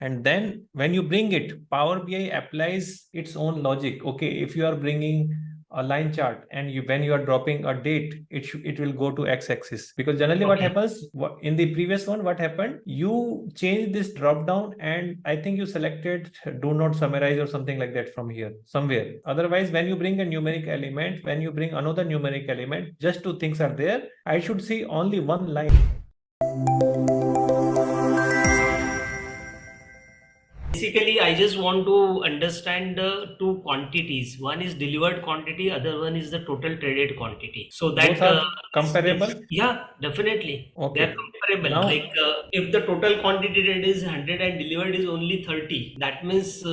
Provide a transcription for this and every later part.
and then when you bring it, Power BI applies its own logic. Okay, if you are bringing a line chart and when you are dropping a date, it will go to x-axis, because generally what happens in the previous one, what happened, you change this drop down and I think you selected do not summarize or something like that from here somewhere. Otherwise, when you bring a numeric element, when you bring another numeric element, just two things are there. I should see only one line. Basically, I just want to understand the two quantities. One is delivered quantity, other one is the total traded quantity. So that both are comparable. Yeah, definitely. Okay. They are comparable. Now, like if the total quantity traded is 100 and delivered is only 30, that means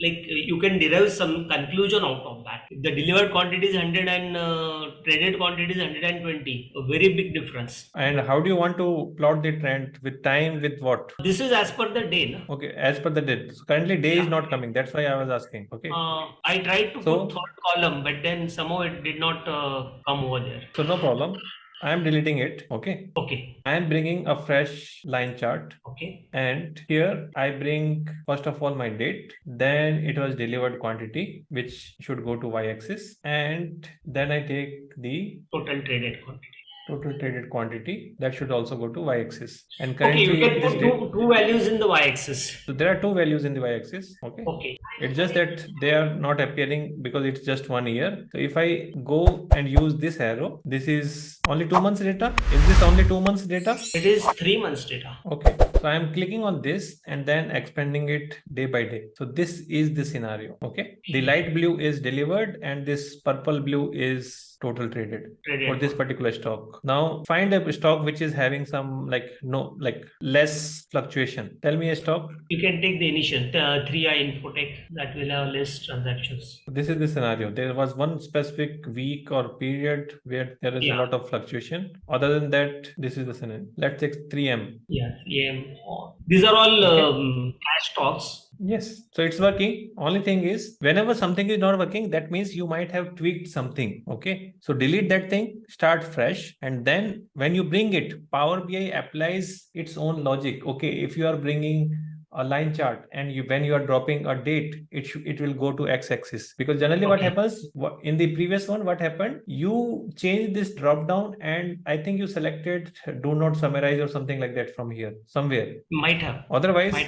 like you can derive some conclusion out of that. If the delivered quantity is 100 and traded quantity is 120, a very big difference. And how do you want to plot the trend with time, with what? This is as per the day. No? Okay, as per the day. So currently day is not coming. That's why I was asking. Okay. I tried to put third column, but then somehow it did not come over there. So no problem. I am deleting it. Okay. Okay. I am bringing a fresh line chart. Okay. And here I bring first of all my date, then it was delivered quantity, which should go to y-axis, and then I take the total traded quantity. Total traded quantity, that should also go to y-axis. And currently, okay, you can put two values in the y-axis. So there are two values in the y-axis. Okay. Okay. It's just that they are not appearing because it's just 1 year. So if I go and use this arrow, this is only 2 months data. Is this only 2 months data? It is 3 months data. Okay. So I am clicking on this and then expanding it day by day. So this is the scenario. Okay. The light blue is delivered and this purple blue is total traded for this particular stock. Now find a stock which is having some less fluctuation. Tell me a stock. You can take the initial 3i Infotech, that will have less transactions. This is the scenario. There was one specific week or period where there is a lot of fluctuation. Other than that, this is the scenario. Let's take 3M. Yeah, 3M. These are all cash stocks. Yes, so it's working. Only thing is, whenever something is not working, that means you might have tweaked something. Okay, so delete that thing, start fresh, and then when you bring it, Power BI applies its own logic. Okay, if you are bringing a line chart and when you are dropping a date, it will go to x-axis, because generally what happens in the previous one, what happened, you change this drop down and I think you selected do not summarize or something like that from here somewhere. Might have. Otherwise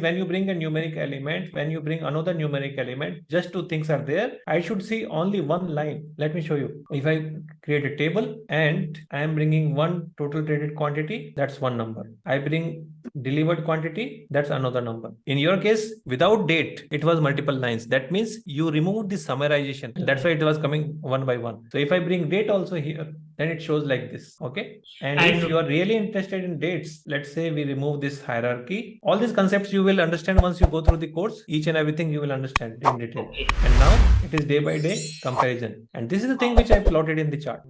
when you bring a numeric element, when you bring another numeric element, just two things are there. I should see only one line. Let me show you. If I create a table and I am bringing one total traded quantity, that's one number. I bring delivered quantity, that's another number. In your case, without date, it was multiple lines. That means you removed the summarization. That's why it was coming one by one. So if I bring date also here, then it shows like this. Okay. And if you are really interested in dates, let's say we remove this hierarchy. All these concepts you will understand once you go through the course. Each and everything you will understand in detail. And now it is day by day comparison. And this is the thing which I plotted in the chart.